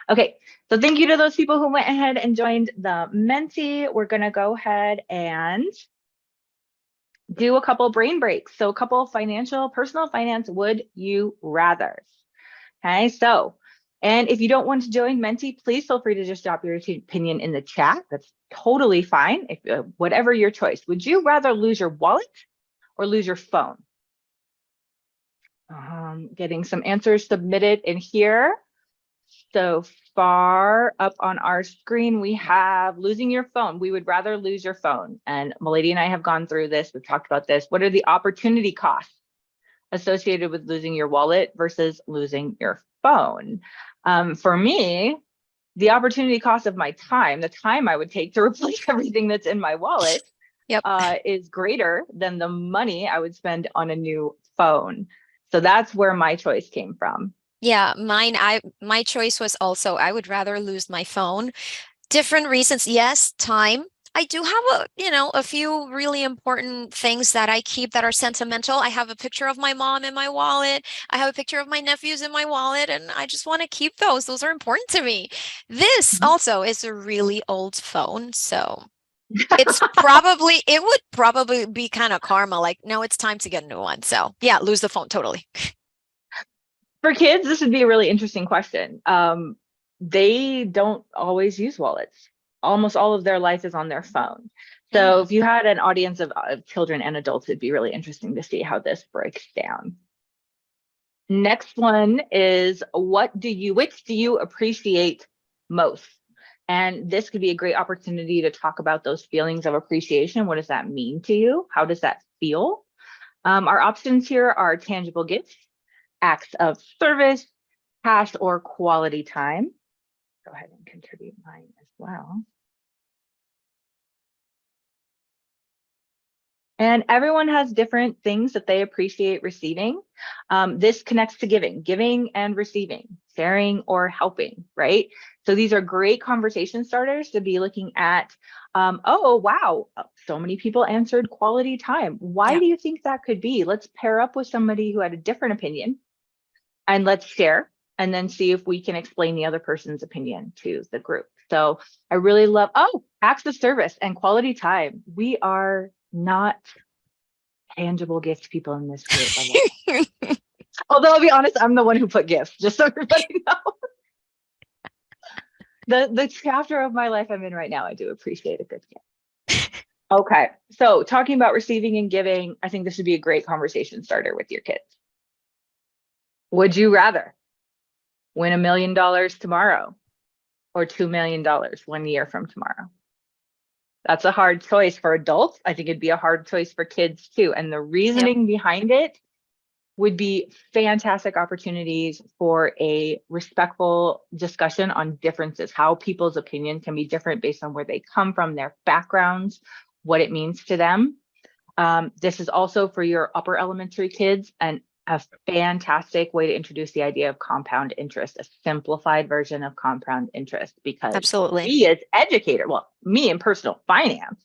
Okay, so thank you to those people who went ahead and joined the Menti. We're going to go ahead and do a couple brain breaks. So a couple personal finance, would you rather? Okay, so, and if you don't want to join Menti, please feel free to just drop your opinion in the chat. That's totally fine. If whatever your choice. Would you rather lose your wallet or lose your phone? Getting some answers submitted in here. So far up on our screen, we have losing your phone. We would rather lose your phone. And Milady and I have gone through this. We've talked about this. What are the opportunity costs associated with losing your wallet versus losing your phone? For me, the opportunity cost of my time, the time I would take to replace everything that's in my wallet, Yep. is greater than the money I would spend on a new phone. So that's where my choice came from. Yeah, my choice was also I would rather lose my phone. Different reasons. Yes, time. I do have a few really important things that I keep that are sentimental. I have a picture of my mom in my wallet. I have a picture of my nephews in my wallet, and I just want to keep those. Those are important to me. This also is a really old phone, so it would probably be kind of karma, like, no, it's time to get a new one. So yeah, lose the phone totally. For kids, this would be a really interesting question. They don't always use wallets. Almost all of their life is on their phone. So if you had an audience of children and adults, it'd be really interesting to see how this breaks down. Next one is which do you appreciate most? And this could be a great opportunity to talk about those feelings of appreciation. What does that mean to you? How does that feel? Our options here are tangible gifts, acts of service, cash, or quality time. Go ahead and contribute mine as well. And everyone has different things that they appreciate receiving. This connects to giving and receiving, sharing or helping, right? So these are great conversation starters to be looking at. Oh, wow, so many people answered quality time. Why do you think that could be? Let's pair up with somebody who had a different opinion and let's share and then see if we can explain the other person's opinion to the group. So I really love, acts of service and quality time. We are not tangible gift people in this group. Although I'll be honest, I'm the one who put gifts, just so everybody knows. The chapter of my life I'm in right now, I do appreciate a good gift. Okay, so talking about receiving and giving, I think this would be a great conversation starter with your kids. Would you rather win $1 million tomorrow or $2 million 1 year from tomorrow? That's a hard choice for adults. I think it'd be a hard choice for kids too. And the reasoning behind it would be fantastic opportunities for a respectful discussion on differences, how people's opinion can be different based on where they come from, their backgrounds, what it means to them. This is also for your upper elementary kids and a fantastic way to introduce the idea of compound interest, a simplified version of compound interest, because we as educators, well, me in personal finance,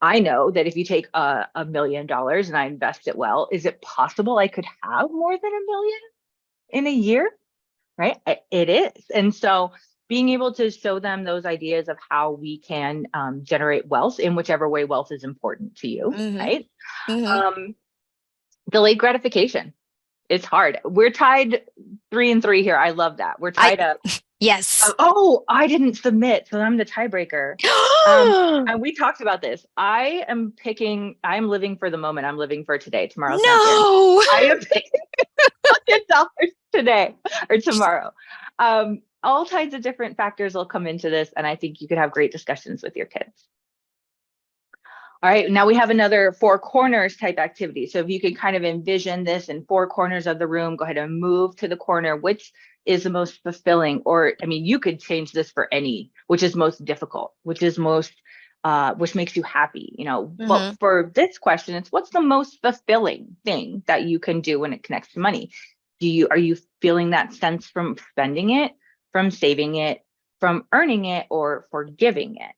I know that if you take $1 million and I invest it well, is it possible I could have more than $1 million in a year? Right? It is. And so being able to show them those ideas of how we can generate wealth in whichever way wealth is important to you, right? Delayed gratification. It's hard. We're tied 3-3 here. I love that. We're tied up. Yes. Oh, I didn't submit, so I'm the tiebreaker. And we talked about this. I'm living for the moment. I'm living for today. Tomorrow's not guaranteed. I am picking $1 million today or tomorrow. All kinds of different factors will come into this, and I think you could have great discussions with your kids. All right, now we have another 4 corners type activity. So if you could kind of envision this in 4 corners of the room, go ahead and move to the corner. Which is the most fulfilling? Or, I mean, you could change this for any, which is most difficult, which makes you happy, But for this question, it's what's the most fulfilling thing that you can do when it connects to money? Are you feeling that sense from spending it, from saving it, from earning it, or for giving it?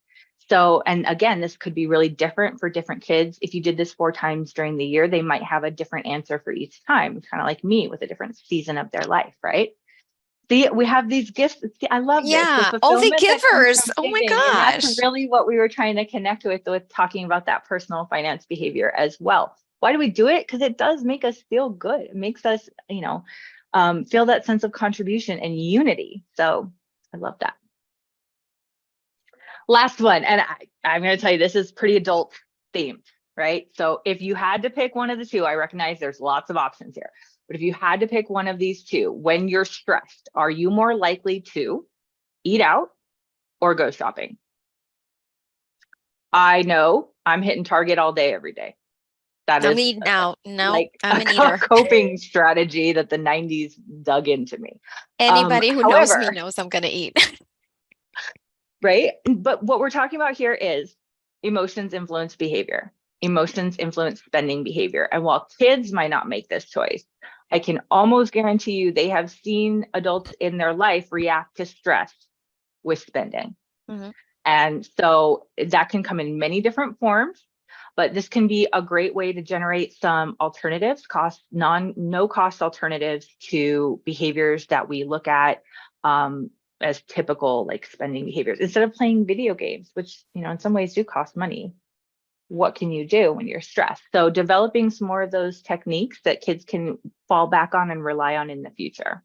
So, and again, this could be really different for different kids. If you did this 4 times during the year, they might have a different answer for each time, kind of like me with a different season of their life, right? See, we have these gifts. See, I love this. The Yeah, all the fulfillment that comes givers. from Oh my giving. And that's gosh. really what we were trying to connect with talking about that personal finance behavior as well. Why do we do it? Because it does make us feel good. It makes us, feel that sense of contribution and unity. So I love that. Last one. And I'm going to tell you, this is pretty adult themed, right? So if you had to pick one of the two, I recognize there's lots of options here. But if you had to pick one of these two, when you're stressed, are you more likely to eat out or go shopping? I know I'm hitting Target all day, every day. That I'm is eating out. No, like I'm an a eater. coping strategy that the 90s dug into me. Anybody who knows me However, knows I'm gonna eat. right? But what we're talking about here is emotions influence behavior. Emotions influence spending behavior. And while kids might not make this choice, I can almost guarantee you they have seen adults in their life react to stress with spending. Mhm. And so that can come in many different forms, but this can be a great way to generate some alternatives, no cost alternatives to behaviors that we look at as typical like spending behaviors. Instead of playing video games, which, in some ways do cost money, what can you do when you're stressed? So developing some more of those techniques that kids can fall back on and rely on in the future.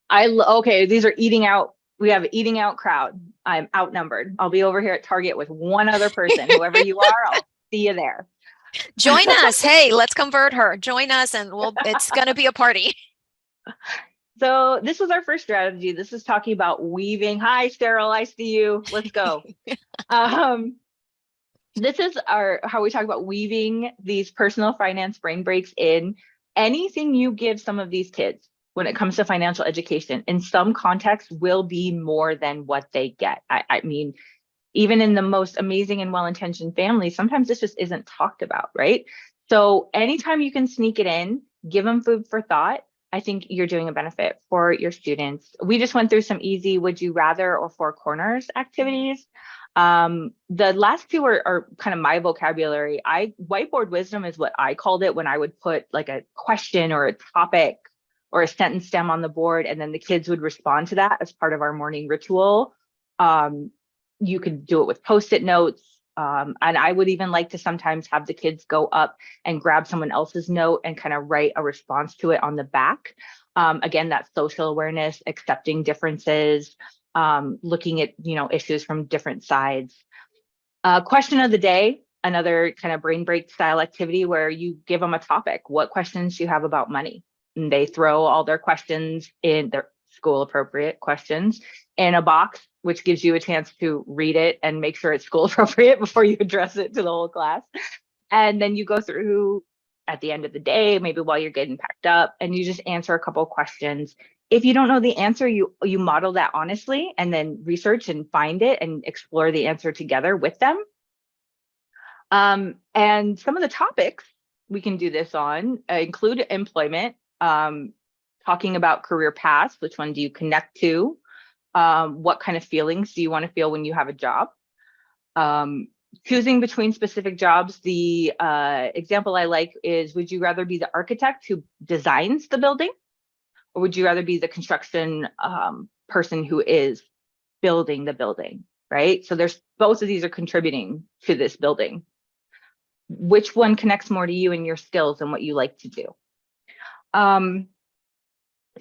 Okay, these are eating out. We have an eating out crowd. I'm outnumbered. I'll be over here at Target with one other person. Whoever you are, I'll see you there. Join us. Hey, let's convert her. Join us and it's gonna be a party. So this was our first strategy. This is talking about weaving. Hi, Cheryl, I see you. Let's go. This is how we talk about weaving these personal finance brain breaks in. Anything you give some of these kids when it comes to financial education, in some contexts, will be more than what they get. I mean, even in the most amazing and well-intentioned families, sometimes this just isn't talked about, right? So anytime you can sneak it in, give them food for thought, I think you're doing a benefit for your students. We just went through some easy would you rather or four corners activities. The last two are kind of my vocabulary. Whiteboard wisdom is what I called it when I would put like a question or a topic or a sentence stem on the board, and then the kids would respond to that as part of our morning ritual. You could do it with post-it notes. And I would even like to sometimes have the kids go up and grab someone else's note and kind of write a response to it on the back. Again, that's social awareness, accepting differences, looking at issues from different sides. Question of the day, another kind of brain break style activity where you give them a topic. What questions do you have about money? And they throw all their questions in their school appropriate questions in a box, which gives you a chance to read it and make sure it's school appropriate before you address it to the whole class. And then you go through at the end of the day, maybe while you're getting packed up, and you just answer a couple of questions. If you don't know the answer, you model that honestly and then research and find it and explore the answer together with them. And some of the topics we can do this on include employment, talking about career paths, which one do you connect to? What kind of feelings do you want to feel when you have a job? Choosing between specific jobs. The example I like is, would you rather be the architect who designs the building? Or would you rather be the construction person who is building the building, right? So both of these are contributing to this building. Which one connects more to you and your skills and what you like to do?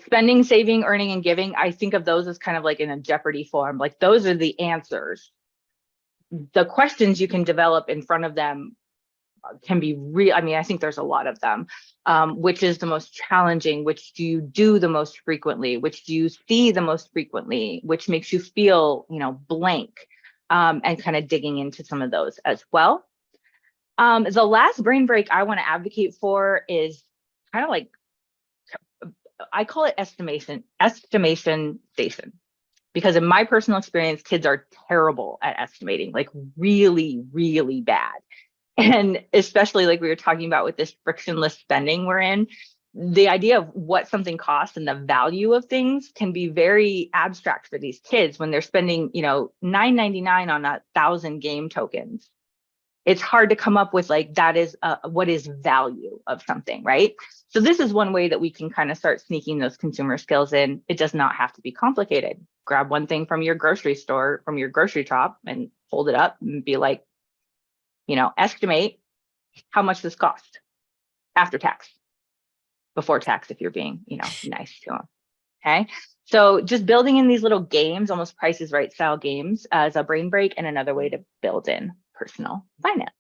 Spending, saving, earning, and giving. I think of those as kind of like in a Jeopardy form. Like those are the answers. The questions you can develop in front of them can be real. I mean, I think there's a lot of them. Which is the most challenging? Which do you do the most frequently? Which do you see the most frequently? Which makes you feel, blank? And kind of digging into some of those as well. The last brain break I want to advocate for is kind of like, I call it estimation station. Because in my personal experience, kids are terrible at estimating, like really, really bad. And especially like we were talking about with this frictionless spending we're in, the idea of what something costs and the value of things can be very abstract for these kids when they're spending, $9.99 on 1,000 game tokens. it's hard to come up with like, that is what is value of something, right? So this is one way that we can kind of start sneaking those consumer skills in. It does not have to be complicated. Grab one thing from your grocery store, from your grocery shop, and hold it up and be like, estimate how much this cost after tax, before tax, if you're being, nice to them. Okay. So just building in these little games, almost Price is Right style games, as a brain break and another way to build in personal finance.